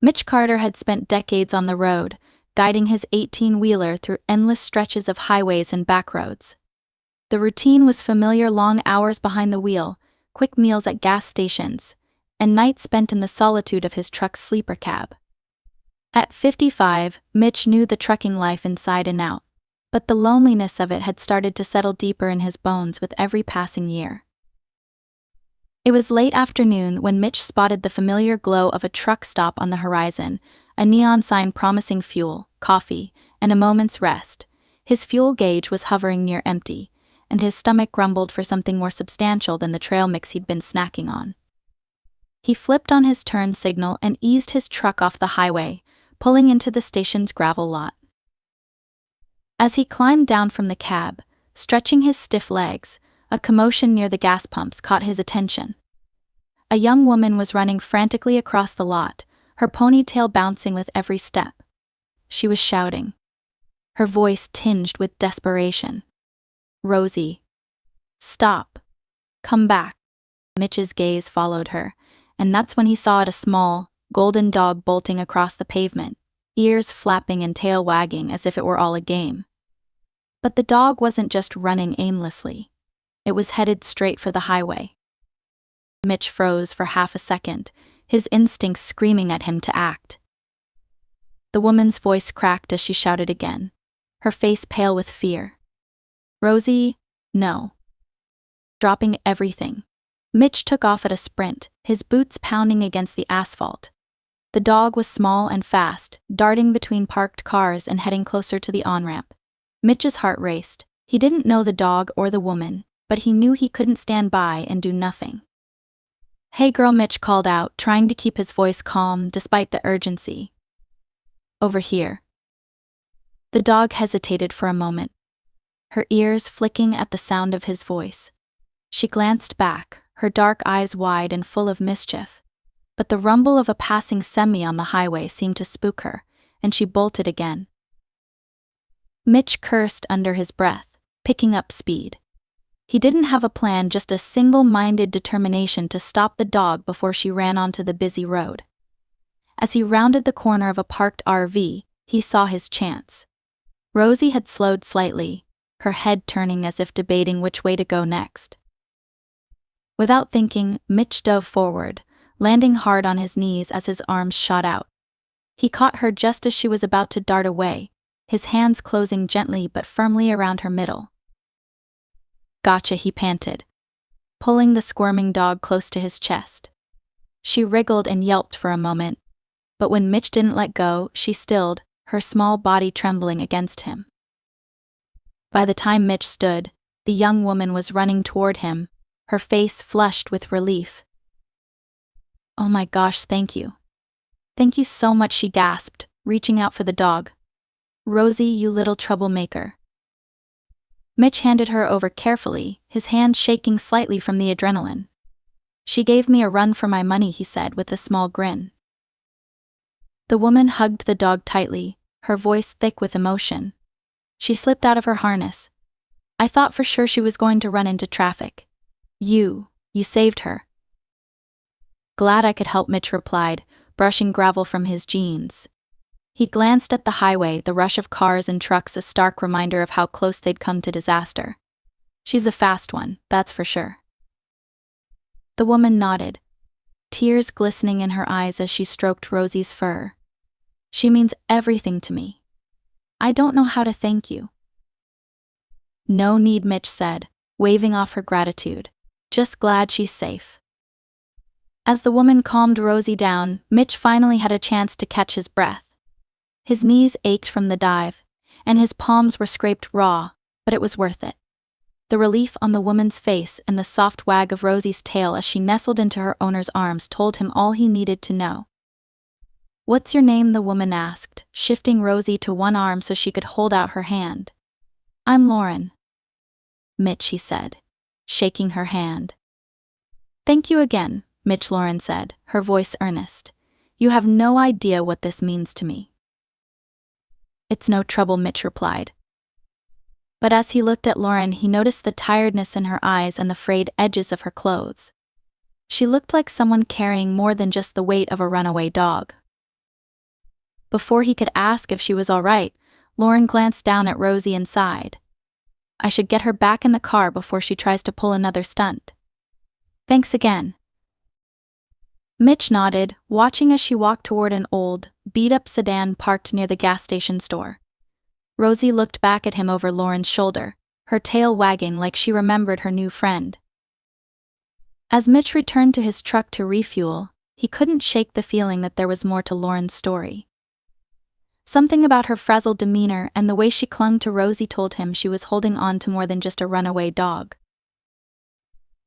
Mitch Carter had spent decades on the road, guiding his 18-wheeler through endless stretches of highways and backroads. The routine was familiar: long hours behind the wheel, quick meals at gas stations, and nights spent in the solitude of his truck's sleeper cab. At 55, Mitch knew the trucking life inside and out, but the loneliness of it had started to settle deeper in his bones with every passing year. It was late afternoon when Mitch spotted the familiar glow of a truck stop on the horizon, a neon sign promising fuel, coffee, and a moment's rest. His fuel gauge was hovering near empty, and his stomach grumbled for something more substantial than the trail mix he'd been snacking on. He flipped on his turn signal and eased his truck off the highway, pulling into the station's gravel lot. As he climbed down from the cab, stretching his stiff legs, a commotion near the gas pumps caught his attention. A young woman was running frantically across the lot, her ponytail bouncing with every step. She was shouting, her voice tinged with desperation. "Rosie. Stop. Come back." Mitch's gaze followed her, and that's when he saw a small, golden dog bolting across the pavement, ears flapping and tail wagging as if it were all a game. But the dog wasn't just running aimlessly. It was headed straight for the highway. Mitch froze for half a second, his instincts screaming at him to act. The woman's voice cracked as she shouted again, her face pale with fear. "Rosie, no." Dropping everything, Mitch took off at a sprint, his boots pounding against the asphalt. The dog was small and fast, darting between parked cars and heading closer to the on-ramp. Mitch's heart raced. He didn't know the dog or the woman, but he knew he couldn't stand by and do nothing. "Hey girl," Mitch called out, trying to keep his voice calm despite the urgency. "Over here." The dog hesitated for a moment, her ears flicking at the sound of his voice. She glanced back, her dark eyes wide and full of mischief. But the rumble of a passing semi on the highway seemed to spook her, and she bolted again. Mitch cursed under his breath, picking up speed. He didn't have a plan, just a single-minded determination to stop the dog before she ran onto the busy road. As he rounded the corner of a parked RV, he saw his chance. Rosie had slowed slightly, her head turning as if debating which way to go next. Without thinking, Mitch dove forward, landing hard on his knees as his arms shot out. He caught her just as she was about to dart away, his hands closing gently but firmly around her middle. "Gotcha," he panted, pulling the squirming dog close to his chest. She wriggled and yelped for a moment, but when Mitch didn't let go, she stilled, her small body trembling against him. By the time Mitch stood, the young woman was running toward him, her face flushed with relief. "Oh my gosh, thank you. Thank you so much," she gasped, reaching out for the dog. "Rosie, you little troublemaker." Mitch handed her over carefully, his hand shaking slightly from the adrenaline. "She gave me a run for my money," he said with a small grin. The woman hugged the dog tightly, her voice thick with emotion. She slipped out of her harness. "I thought for sure she was going to run into traffic. You saved her." "Glad I could help," Mitch replied, brushing gravel from his jeans. He glanced at the highway, the rush of cars and trucks a stark reminder of how close they'd come to disaster. "She's a fast one, that's for sure." The woman nodded, tears glistening in her eyes as she stroked Rosie's fur. "She means everything to me. I don't know how to thank you." "No need," Mitch said, waving off her gratitude. "Just glad she's safe." As the woman calmed Rosie down, Mitch finally had a chance to catch his breath. His knees ached from the dive, and his palms were scraped raw, but it was worth it. The relief on the woman's face and the soft wag of Rosie's tail as she nestled into her owner's arms told him all he needed to know. "What's your name?" the woman asked, shifting Rosie to one arm so she could hold out her hand. "I'm Lauren." "Mitch," he said, shaking her hand. "Thank you again, Mitch," Lauren said, her voice earnest. "You have no idea what this means to me." "It's no trouble," Mitch replied. But as he looked at Lauren, he noticed the tiredness in her eyes and the frayed edges of her clothes. She looked like someone carrying more than just the weight of a runaway dog. Before he could ask if she was all right, Lauren glanced down at Rosie and sighed. I should get her back in the car before she tries to pull another stunt. Thanks again. Mitch nodded, watching as she walked toward an old, beat-up sedan parked near the gas station store. Rosie looked back at him over Lauren's shoulder, her tail wagging like she remembered her new friend. As Mitch returned to his truck to refuel, he couldn't shake the feeling that there was more to Lauren's story. Something about her frazzled demeanor and the way she clung to Rosie told him she was holding on to more than just a runaway dog.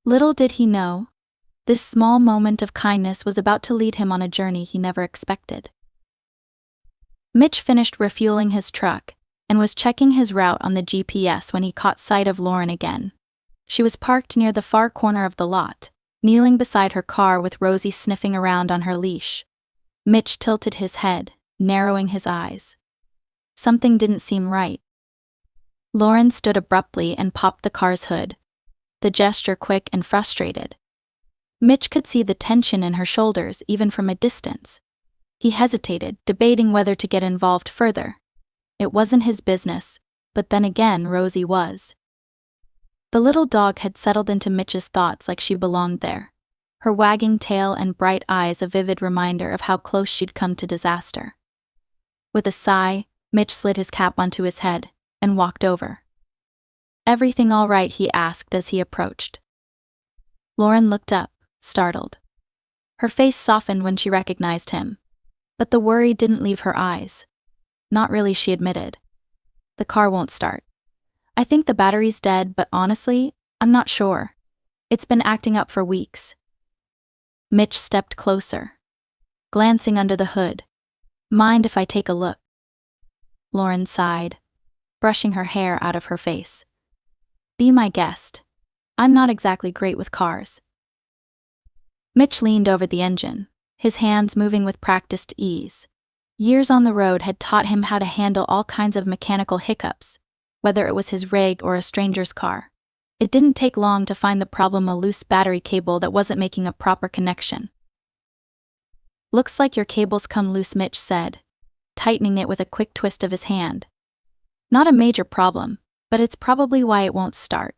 Little did he know, this small moment of kindness was about to lead him on a journey he never expected. Mitch finished refueling his truck and was checking his route on the GPS when he caught sight of Lauren again. She was parked near the far corner of the lot, kneeling beside her car with Rosie sniffing around on her leash. Mitch tilted his head, narrowing his eyes. Something didn't seem right. Lauren stood abruptly and popped the car's hood, the gesture quick and frustrated. Mitch could see the tension in her shoulders even from a distance. He hesitated, debating whether to get involved further. It wasn't his business, but then again Rosie was. The little dog had settled into Mitch's thoughts like she belonged there, her wagging tail and bright eyes a vivid reminder of how close she'd come to disaster. With a sigh, Mitch slid his cap onto his head and walked over. Everything all right? He asked as he approached. Lauren looked up, startled. Her face softened when she recognized him, but the worry didn't leave her eyes. Not really, she admitted. The car won't start. I think the battery's dead, but honestly, I'm not sure. It's been acting up for weeks. Mitch stepped closer, glancing under the hood. Mind if I take a look? Lauren sighed, brushing her hair out of her face. Be my guest. I'm not exactly great with cars. Mitch leaned over the engine, his hands moving with practiced ease. Years on the road had taught him how to handle all kinds of mechanical hiccups, whether it was his rig or a stranger's car. It didn't take long to find the problem: a loose battery cable that wasn't making a proper connection. Looks like your cable's come loose, Mitch said, tightening it with a quick twist of his hand. Not a major problem, but it's probably why it won't start.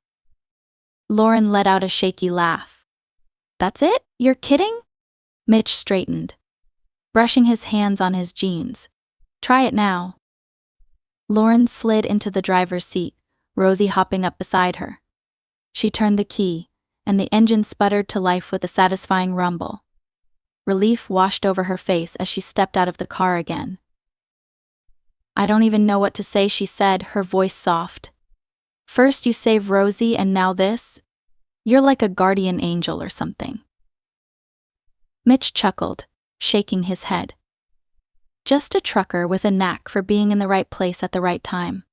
Lauren let out a shaky laugh. That's it? You're kidding? Mitch straightened, brushing his hands on his jeans. Try it now. Lauren slid into the driver's seat, Rosie hopping up beside her. She turned the key, and the engine sputtered to life with a satisfying rumble. Relief washed over her face as she stepped out of the car again. I don't even know what to say, she said, her voice soft. First you save Rosie and now this? You're like a guardian angel or something. Mitch chuckled, shaking his head. Just a trucker with a knack for being in the right place at the right time.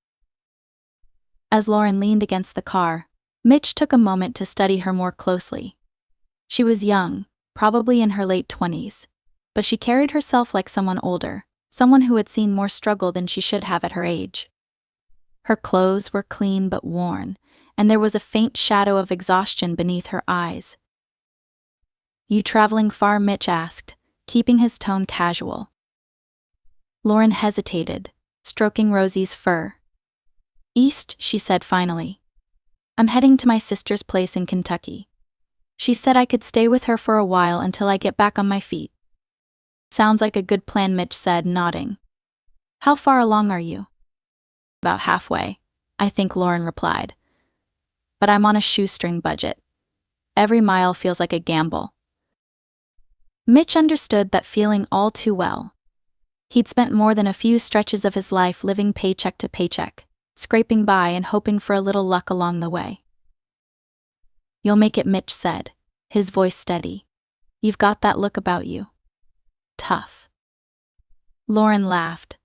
As Lauren leaned against the car, Mitch took a moment to study her more closely. She was young, probably in her late 20s, but she carried herself like someone older, someone who had seen more struggle than she should have at her age. Her clothes were clean but worn, and there was a faint shadow of exhaustion beneath her eyes. You traveling far? Mitch asked, keeping his tone casual. Lauren hesitated, stroking Rosie's fur. East, she said finally. I'm heading to my sister's place in Kentucky. She said I could stay with her for a while until I get back on my feet. Sounds like a good plan, Mitch said, nodding. How far along are you? About halfway, I think, Lauren replied. But I'm on a shoestring budget. Every mile feels like a gamble. Mitch understood that feeling all too well. He'd spent more than a few stretches of his life living paycheck to paycheck, scraping by and hoping for a little luck along the way. You'll make it, Mitch said, his voice steady. You've got that look about you. Tough. Lauren laughed,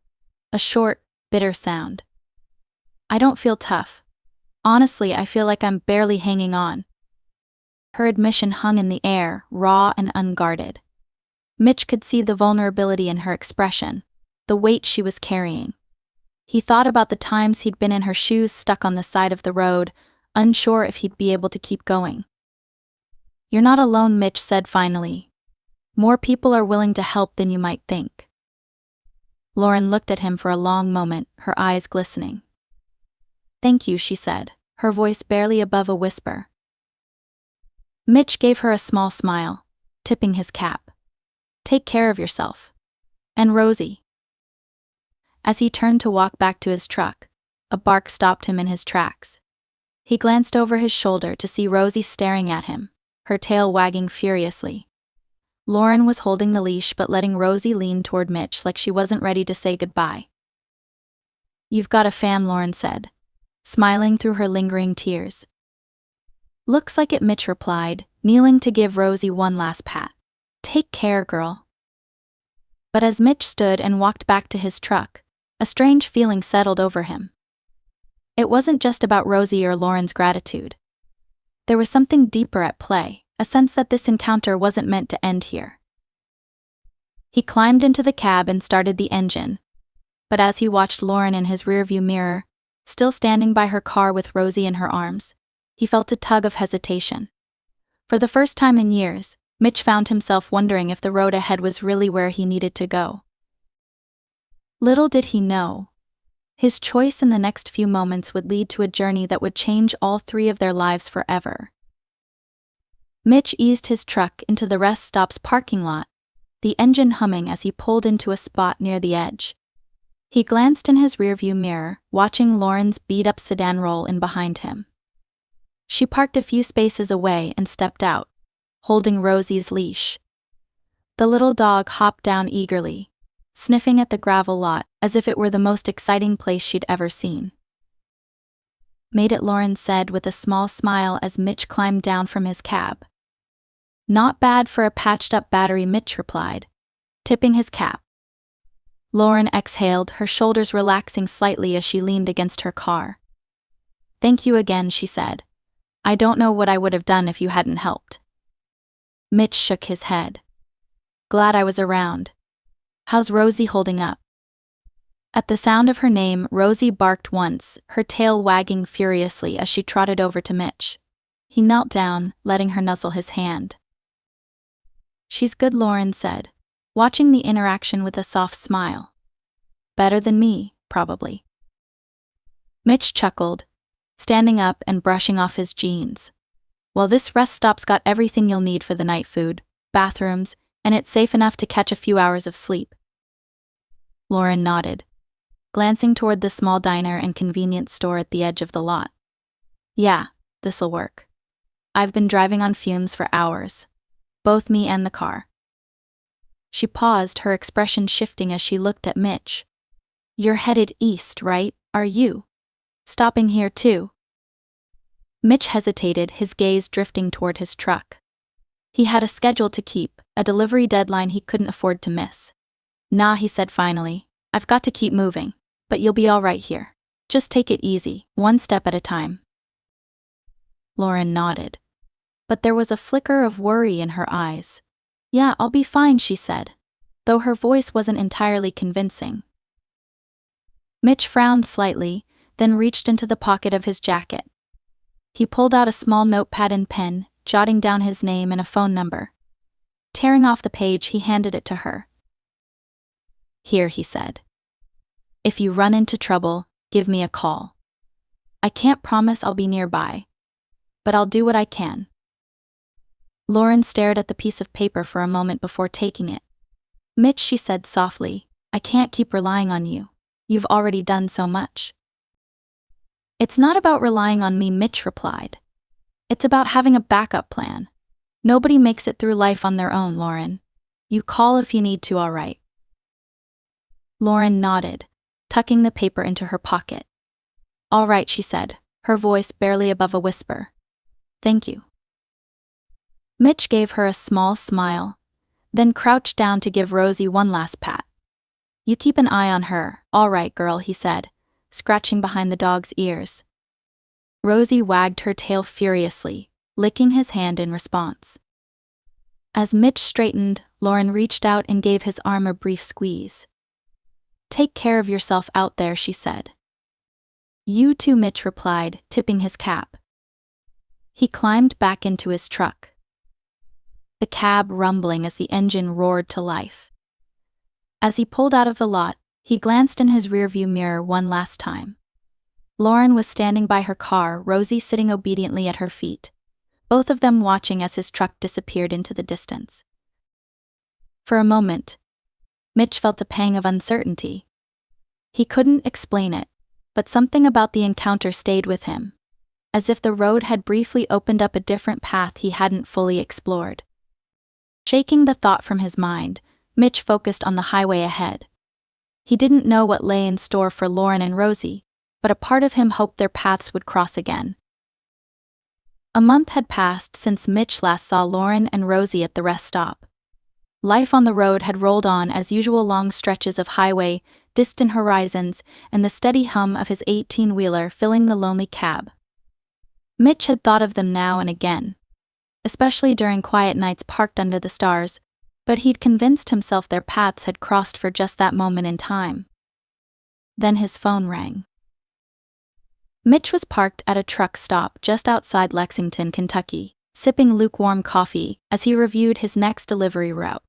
a short, bitter sound. I don't feel tough. Honestly, I feel like I'm barely hanging on. Her admission hung in the air, raw and unguarded. Mitch could see the vulnerability in her expression, the weight she was carrying. He thought about the times he'd been in her shoes, stuck on the side of the road, unsure if he'd be able to keep going. You're not alone, Mitch said finally. More people are willing to help than you might think. Lauren looked at him for a long moment, her eyes glistening. "Thank you," she said, her voice barely above a whisper. Mitch gave her a small smile, tipping his cap. "Take care of yourself. And Rosie." As he turned to walk back to his truck, a bark stopped him in his tracks. He glanced over his shoulder to see Rosie staring at him, her tail wagging furiously. Lauren was holding the leash but letting Rosie lean toward Mitch like she wasn't ready to say goodbye. "You've got a fan," Lauren said, smiling through her lingering tears. "Looks like it," Mitch replied, kneeling to give Rosie one last pat. "Take care, girl." But as Mitch stood and walked back to his truck, a strange feeling settled over him. It wasn't just about Rosie or Lauren's gratitude. There was something deeper at play, a sense that this encounter wasn't meant to end here. He climbed into the cab and started the engine. But as he watched Lauren in his rearview mirror, still standing by her car with Rosie in her arms, he felt a tug of hesitation. For the first time in years, Mitch found himself wondering if the road ahead was really where he needed to go. Little did he know, his choice in the next few moments would lead to a journey that would change all three of their lives forever. Mitch eased his truck into the rest stop's parking lot, the engine humming as he pulled into a spot near the edge. He glanced in his rearview mirror, watching Lauren's beat-up sedan roll in behind him. She parked a few spaces away and stepped out, holding Rosie's leash. The little dog hopped down eagerly, sniffing at the gravel lot as if it were the most exciting place she'd ever seen. "Made it," Lauren said with a small smile as Mitch climbed down from his cab. "Not bad for a patched-up battery," Mitch replied, tipping his cap. Lauren exhaled, her shoulders relaxing slightly as she leaned against her car. "Thank you again," she said. "I don't know what I would have done if you hadn't helped." Mitch shook his head. "Glad I was around. How's Rosie holding up?" At the sound of her name, Rosie barked once, her tail wagging furiously as she trotted over to Mitch. He knelt down, letting her nuzzle his hand. "She's good," Lauren said, watching the interaction with a soft smile. "Better than me, probably." Mitch chuckled, standing up and brushing off his jeans. "Well, this rest stop's got everything you'll need for the night: food, bathrooms, and it's safe enough to catch a few hours of sleep." Lauren nodded, glancing toward the small diner and convenience store at the edge of the lot. "Yeah, this'll work. I've been driving on fumes for hours. Both me and the car." She paused, her expression shifting as she looked at Mitch. "You're headed east, right? Are you? Stopping here too?" Mitch hesitated, his gaze drifting toward his truck. He had a schedule to keep, a delivery deadline he couldn't afford to miss. "Nah," he said finally. "I've got to keep moving. But you'll be all right here. Just take it easy, one step at a time." Lauren nodded. But there was a flicker of worry in her eyes. "Yeah, I'll be fine," she said, though her voice wasn't entirely convincing. Mitch frowned slightly, then reached into the pocket of his jacket. He pulled out a small notepad and pen, jotting down his name and a phone number. Tearing off the page, he handed it to her. "Here," he said. "If you run into trouble, give me a call. I can't promise I'll be nearby, but I'll do what I can." Lauren stared at the piece of paper for a moment before taking it. "Mitch," she said softly, "I can't keep relying on you. You've already done so much." "It's not about relying on me," Mitch replied. "It's about having a backup plan. Nobody makes it through life on their own, Lauren. You call if you need to, all right?" Lauren nodded, tucking the paper into her pocket. "All right," she said, her voice barely above a whisper. "Thank you." Mitch gave her a small smile, then crouched down to give Rosie one last pat. "You keep an eye on her, all right, girl," he said, scratching behind the dog's ears. Rosie wagged her tail furiously, licking his hand in response. As Mitch straightened, Lauren reached out and gave his arm a brief squeeze. "Take care of yourself out there," she said. "You too," Mitch replied, tipping his cap. He climbed back into his truck, the cab rumbling as the engine roared to life. As he pulled out of the lot, He glanced in his rearview mirror one last time. Lauren was standing by her car, Rosie sitting obediently at her feet, both of them watching as his truck disappeared into the distance. For a moment, Mitch felt a pang of uncertainty. He couldn't explain it, but something about the encounter stayed with him, as if the road had briefly opened up a different path he hadn't fully explored. Shaking the thought from his mind, Mitch focused on the highway ahead. He didn't know what lay in store for Lauren and Rosie, but a part of him hoped their paths would cross again. A month had passed since Mitch last saw Lauren and Rosie at the rest stop. Life on the road had rolled on as usual, long stretches of highway, distant horizons, and the steady hum of his 18-wheeler filling the lonely cab. Mitch had thought of them now and again, especially during quiet nights parked under the stars, but he'd convinced himself their paths had crossed for just that moment in time. Then his phone rang. Mitch was parked at a truck stop just outside Lexington, Kentucky, sipping lukewarm coffee as he reviewed his next delivery route.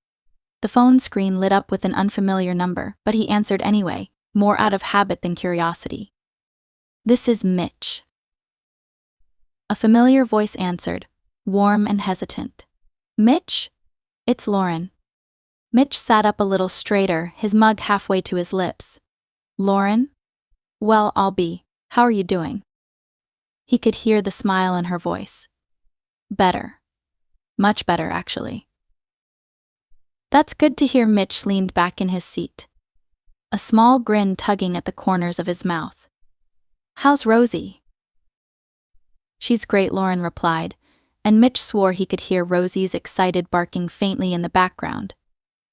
The phone screen lit up with an unfamiliar number, but he answered anyway, more out of habit than curiosity. "This is Mitch." A familiar voice answered, warm and hesitant. "Mitch? It's Lauren." Mitch sat up a little straighter, his mug halfway to his lips. "Lauren? Well, I'll be. How are you doing?" He could hear the smile in her voice. "Better. Much better, actually." "That's good to hear." Mitch leaned back in his seat, a small grin tugging at the corners of his mouth. "How's Rosie?" "She's great," Lauren replied, and Mitch swore he could hear Rosie's excited barking faintly in the background.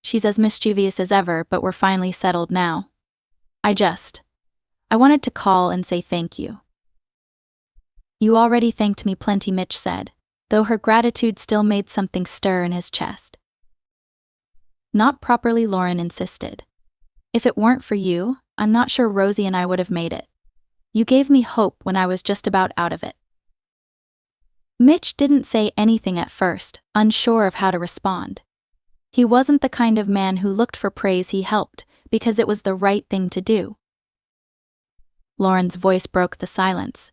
"She's as mischievous as ever, but we're finally settled now. I wanted to call and say thank you." "You already thanked me plenty," Mitch said, though her gratitude still made something stir in his chest. "Not properly," Lauren insisted. "If it weren't for you, I'm not sure Rosie and I would have made it. You gave me hope when I was just about out of it." Mitch didn't say anything at first, unsure of how to respond. He wasn't the kind of man who looked for praise. He helped because it was the right thing to do. Lauren's voice broke the silence.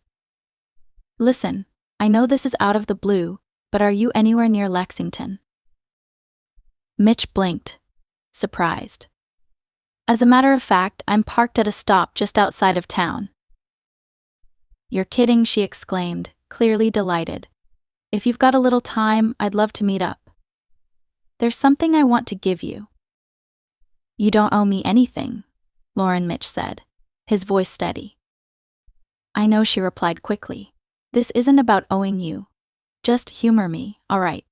"Listen, I know this is out of the blue, but are you anywhere near Lexington?" Mitch blinked, surprised. "As a matter of fact, I'm parked at a stop just outside of town." "You're kidding," she exclaimed, clearly delighted. "If you've got a little time, I'd love to meet up. There's something I want to give you." "You don't owe me anything," Mitch said, his voice steady. "I know," she replied quickly. "This isn't about owing you. Just humor me, all right?"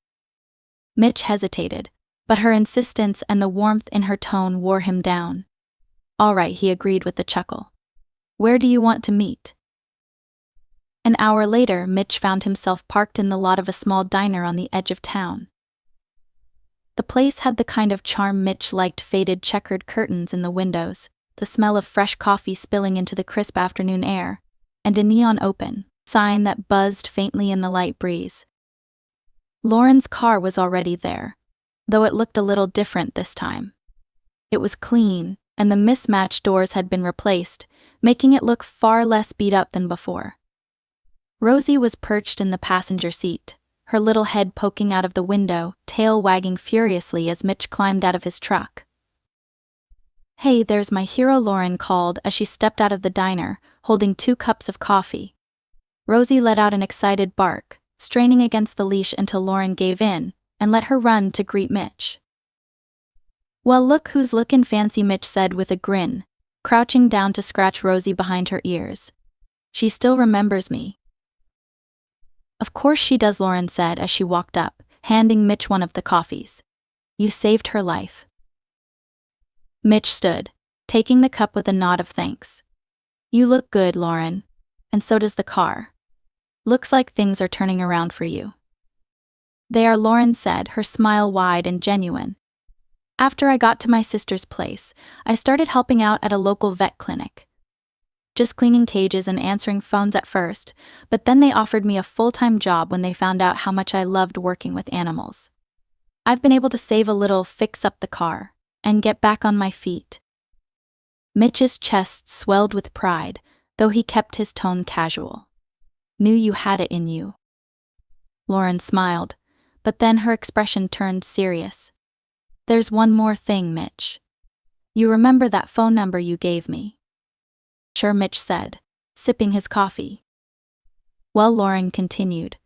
Mitch hesitated, but her insistence and the warmth in her tone wore him down. "All right," he agreed with a chuckle. "Where do you want to meet?" An hour later, Mitch found himself parked in the lot of a small diner on the edge of town. The place had the kind of charm Mitch liked: faded checkered curtains in the windows, the smell of fresh coffee spilling into the crisp afternoon air, and a neon open sign that buzzed faintly in the light breeze. Lauren's car was already there, though it looked a little different this time. It was clean, and the mismatched doors had been replaced, making it look far less beat up than before. Rosie was perched in the passenger seat, her little head poking out of the window, tail wagging furiously as Mitch climbed out of his truck. "Hey, there's my hero," Lauren called as she stepped out of the diner, holding 2 cups of coffee. Rosie let out an excited bark, straining against the leash until Lauren gave in and let her run to greet Mitch. "Well, look who's looking fancy," Mitch said with a grin, crouching down to scratch Rosie behind her ears. "She still remembers me." "Of course she does," Lauren said as she walked up, handing Mitch one of the coffees. "You saved her life." Mitch stood, taking the cup with a nod of thanks. "You look good, Lauren. And so does the car. Looks like things are turning around for you." "They are," Lauren said, her smile wide and genuine. "After I got to my sister's place, I started helping out at a local vet clinic. Just cleaning cages and answering phones at first, but then they offered me a full-time job when they found out how much I loved working with animals. I've been able to save a little, fix up the car, and get back on my feet." Mitch's chest swelled with pride, though he kept his tone casual. Knew you had it in you. Lauren smiled, but then her expression turned serious. There's one more thing, Mitch. You remember that phone number you gave me? Sure, Mitch said, sipping his coffee. Well, Lauren continued,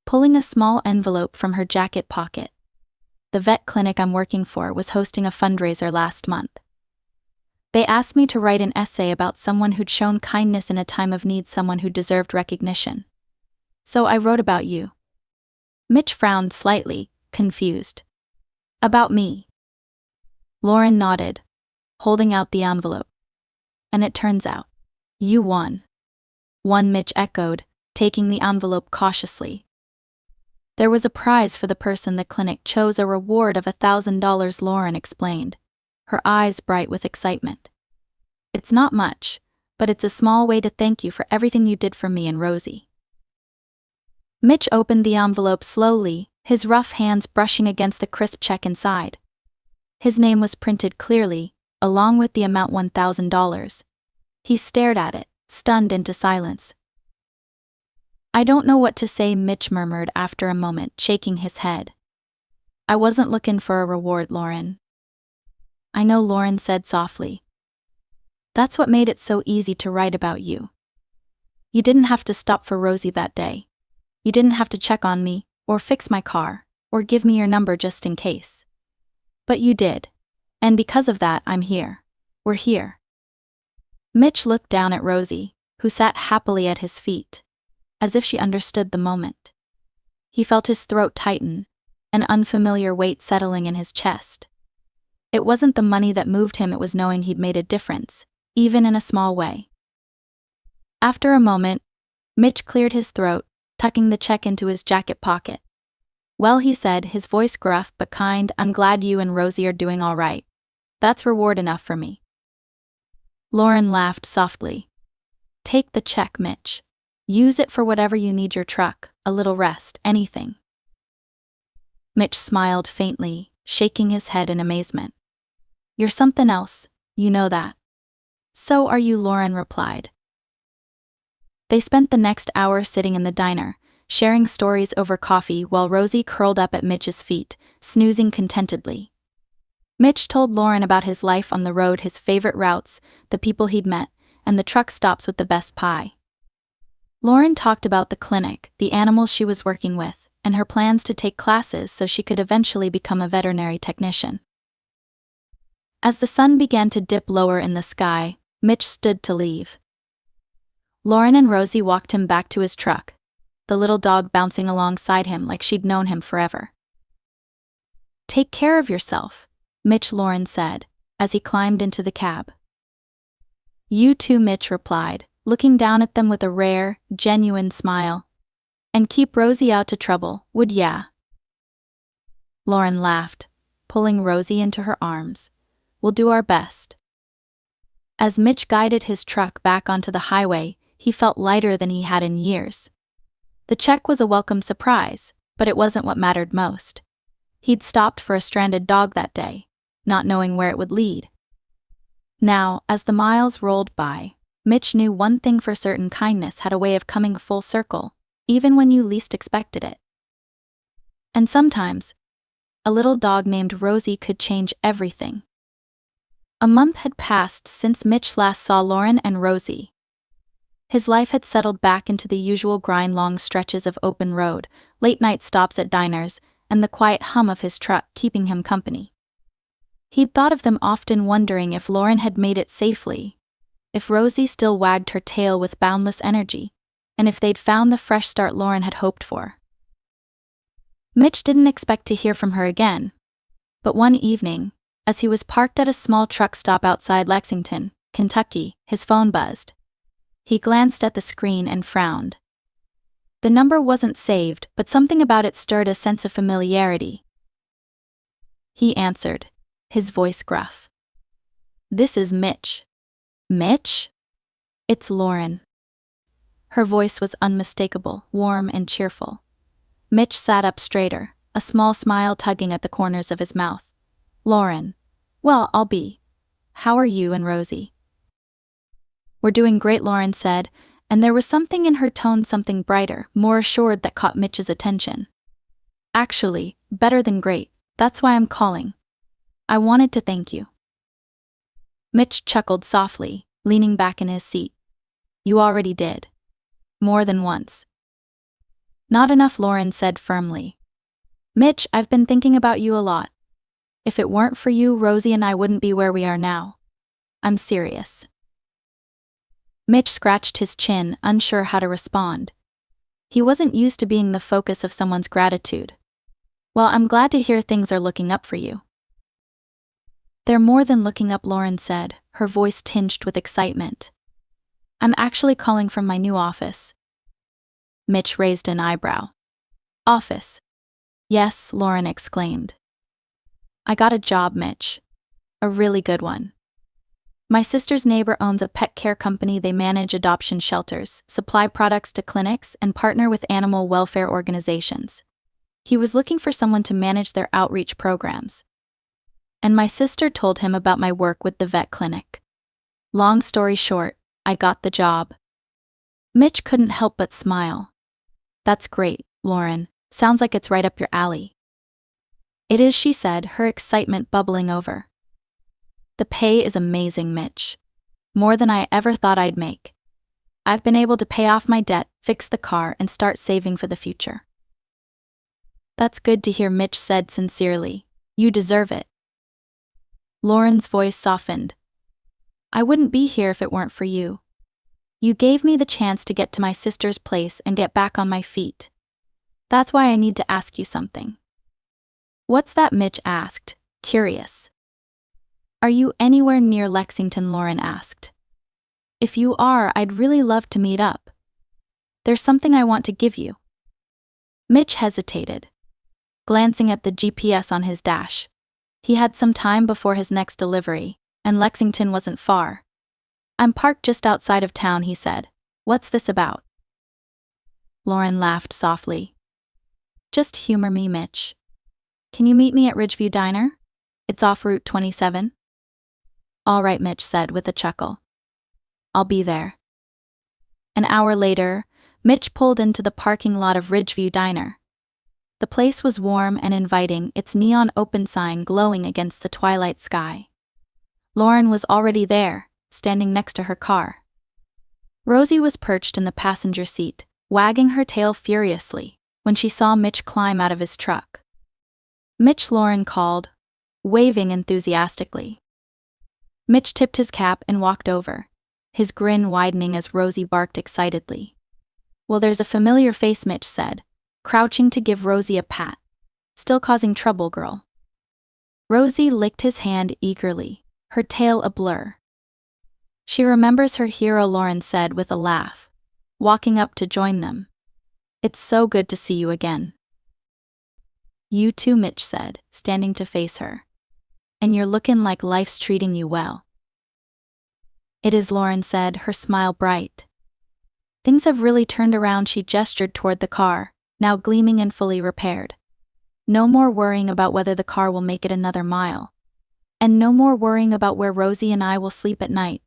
pulling a small envelope from her jacket pocket. The vet clinic I'm working for was hosting a fundraiser last month. They asked me to write an essay about someone who'd shown kindness in a time of need, someone who deserved recognition. So I wrote about you. Mitch frowned slightly, confused. About me? Lauren nodded, holding out the envelope. And it turns out, you won. Won, Mitch echoed, taking the envelope cautiously. There was a prize for the person the clinic chose, a reward of $1,000, Lauren explained, her eyes bright with excitement. It's not much, but it's a small way to thank you for everything you did for me and Rosie. Mitch opened the envelope slowly, his rough hands brushing against the crisp check inside. His name was printed clearly, along with the amount, $1,000. He stared at it, stunned into silence. I don't know what to say, Mitch murmured after a moment, shaking his head. I wasn't looking for a reward, Lauren. I know, Lauren said softly. That's what made it so easy to write about you. You didn't have to stop for Rosie that day. You didn't have to check on me, or fix my car, or give me your number just in case. But you did. And because of that, I'm here. We're here. Mitch looked down at Rosie, who sat happily at his feet, as if she understood the moment. He felt his throat tighten, an unfamiliar weight settling in his chest. It wasn't the money that moved him, it was knowing he'd made a difference, even in a small way. After a moment, Mitch cleared his throat, tucking the check into his jacket pocket. Well, he said, his voice gruff but kind, I'm glad you and Rosie are doing all right. That's reward enough for me. Lauren laughed softly. Take the check, Mitch. Use it for whatever you need, your truck, a little rest, anything. Mitch smiled faintly, shaking his head in amazement. You're something else, you know that. So are you, Lauren replied. They spent the next hour sitting in the diner, sharing stories over coffee while Rosie curled up at Mitch's feet, snoozing contentedly. Mitch told Lauren about his life on the road, his favorite routes, the people he'd met, and the truck stops with the best pie. Lauren talked about the clinic, the animals she was working with, and her plans to take classes so she could eventually become a veterinary technician. As the sun began to dip lower in the sky, Mitch stood to leave. Lauren and Rosie walked him back to his truck, the little dog bouncing alongside him like she'd known him forever. Take care of yourself, Mitch, Lauren said, as he climbed into the cab. You too, Mitch replied, looking down at them with a rare, genuine smile. And keep Rosie out of trouble, would ya? Lauren laughed, pulling Rosie into her arms. We'll do our best. As Mitch guided his truck back onto the highway, he felt lighter than he had in years. The check was a welcome surprise, but it wasn't what mattered most. He'd stopped for a stranded dog that day, not knowing where it would lead. Now, as the miles rolled by, Mitch knew one thing for certain: kindness had a way of coming full circle, even when you least expected it. And sometimes, a little dog named Rosie could change everything. A month had passed since Mitch last saw Lauren and Rosie. His life had settled back into the usual grind: long stretches of open road, late-night stops at diners, and the quiet hum of his truck keeping him company. He'd thought of them often, wondering if Lauren had made it safely, if Rosie still wagged her tail with boundless energy, and if they'd found the fresh start Lauren had hoped for. Mitch didn't expect to hear from her again, but one evening, as he was parked at a small truck stop outside Lexington, Kentucky, his phone buzzed. He glanced at the screen and frowned. The number wasn't saved, but something about it stirred a sense of familiarity. He answered, his voice gruff. This is Mitch. Mitch? It's Lauren. Her voice was unmistakable, warm and cheerful. Mitch sat up straighter, a small smile tugging at the corners of his mouth. Lauren. Well, I'll be. How are you and Rosie? We're doing great, Lauren said, and there was something in her tone, something brighter, more assured, that caught Mitch's attention. Actually, better than great. That's why I'm calling. I wanted to thank you. Mitch chuckled softly, leaning back in his seat. You already did. More than once. Not enough, Lauren said firmly. Mitch, I've been thinking about you a lot. If it weren't for you, Rosie and I wouldn't be where we are now. I'm serious. Mitch scratched his chin, unsure how to respond. He wasn't used to being the focus of someone's gratitude. Well, I'm glad to hear things are looking up for you. They're more than looking up, Lauren said, her voice tinged with excitement. I'm actually calling from my new office. Mitch raised an eyebrow. Office? Yes, Lauren exclaimed. I got a job, Mitch. A really good one. My sister's neighbor owns a pet care company. They manage adoption shelters, supply products to clinics, and partner with animal welfare organizations. He was looking for someone to manage their outreach programs. And my sister told him about my work with the vet clinic. Long story short, I got the job. Mitch couldn't help but smile. That's great, Lauren. Sounds like it's right up your alley. It is, she said, her excitement bubbling over. The pay is amazing, Mitch. More than I ever thought I'd make. I've been able to pay off my debt, fix the car, and start saving for the future. That's good to hear, Mitch said sincerely. You deserve it. Lauren's voice softened. I wouldn't be here if it weren't for you. You gave me the chance to get to my sister's place and get back on my feet. That's why I need to ask you something. What's that? Mitch asked, curious. Are you anywhere near Lexington? Lauren asked. If you are, I'd really love to meet up. There's something I want to give you. Mitch hesitated, glancing at the GPS on his dash. He had some time before his next delivery, and Lexington wasn't far. I'm parked just outside of town, he said. What's this about? Lauren laughed softly. Just humor me, Mitch. Can you meet me at Ridgeview Diner? It's off Route 27. All right, Mitch said with a chuckle. I'll be there. An hour later, Mitch pulled into the parking lot of Ridgeview Diner. The place was warm and inviting, its neon open sign glowing against the twilight sky. Lauren was already there, standing next to her car. Rosie was perched in the passenger seat, wagging her tail furiously, when she saw Mitch climb out of his truck. Mitch, Lauren called, waving enthusiastically. Mitch tipped his cap and walked over, his grin widening as Rosie barked excitedly. Well, there's a familiar face, Mitch said, crouching to give Rosie a pat. Still causing trouble, girl. Rosie licked his hand eagerly, her tail a blur. She remembers her hero, Lauren said with a laugh, walking up to join them. It's so good to see you again. You too, Mitch said, standing to face her. And you're looking like life's treating you well. It is, Lauren said, her smile bright. Things have really turned around. She gestured toward the car, now gleaming and fully repaired. No more worrying about whether the car will make it another mile. And no more worrying about where Rosie and I will sleep at night.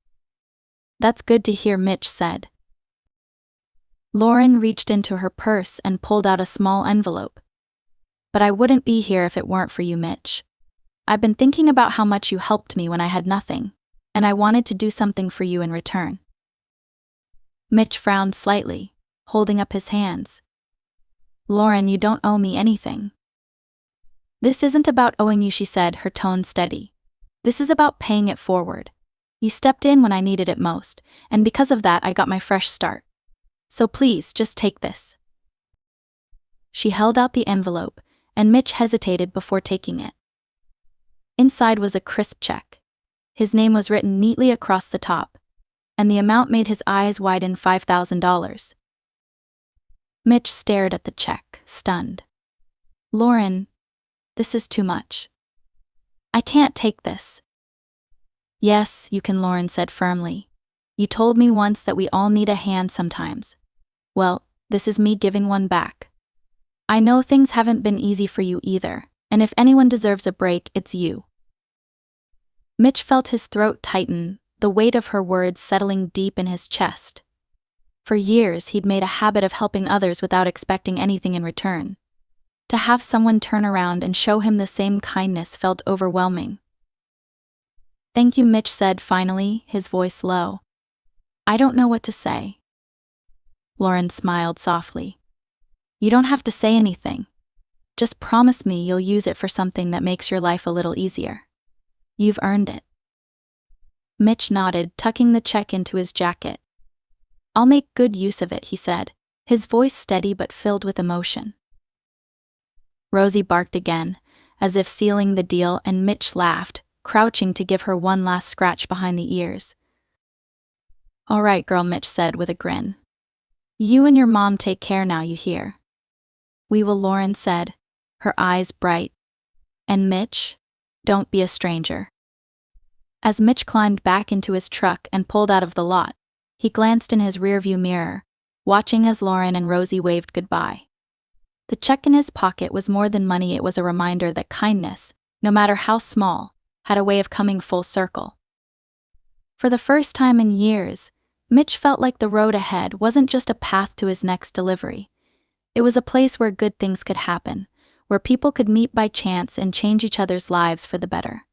That's good to hear, Mitch said. Lauren reached into her purse and pulled out a small envelope. But I wouldn't be here if it weren't for you, Mitch. I've been thinking about how much you helped me when I had nothing, and I wanted to do something for you in return. Mitch frowned slightly, holding up his hands. Lauren, you don't owe me anything. This isn't about owing you, she said, her tone steady. This is about paying it forward. You stepped in when I needed it most, and because of that I got my fresh start. So please, just take this. She held out the envelope, and Mitch hesitated before taking it. Inside was a crisp check. His name was written neatly across the top, and the amount made his eyes widen. $5,000. Mitch stared at the check, stunned. Lauren, this is too much. I can't take this. Yes, you can, Lauren said firmly. You told me once that we all need a hand sometimes. Well, this is me giving one back. I know things haven't been easy for you either, and if anyone deserves a break, it's you. Mitch felt his throat tighten, the weight of her words settling deep in his chest. For years, he'd made a habit of helping others without expecting anything in return. To have someone turn around and show him the same kindness felt overwhelming. "Thank you," Mitch said finally, his voice low. "I don't know what to say." Lauren smiled softly. "You don't have to say anything. Just promise me you'll use it for something that makes your life a little easier. You've earned it." Mitch nodded, tucking the check into his jacket. "I'll make good use of it," he said, his voice steady but filled with emotion. Rosie barked again, as if sealing the deal, and Mitch laughed, crouching to give her one last scratch behind the ears. "All right, girl," Mitch said with a grin. "You and your mom take care now, you hear?" "We will," Lauren said, her eyes bright. "And Mitch, don't be a stranger." As Mitch climbed back into his truck and pulled out of the lot, he glanced in his rearview mirror, watching as Lauren and Rosie waved goodbye. The check in his pocket was more than money. It was a reminder that kindness, no matter how small, had a way of coming full circle. For the first time in years, Mitch felt like the road ahead wasn't just a path to his next delivery. It was a place where good things could happen, where people could meet by chance and change each other's lives for the better.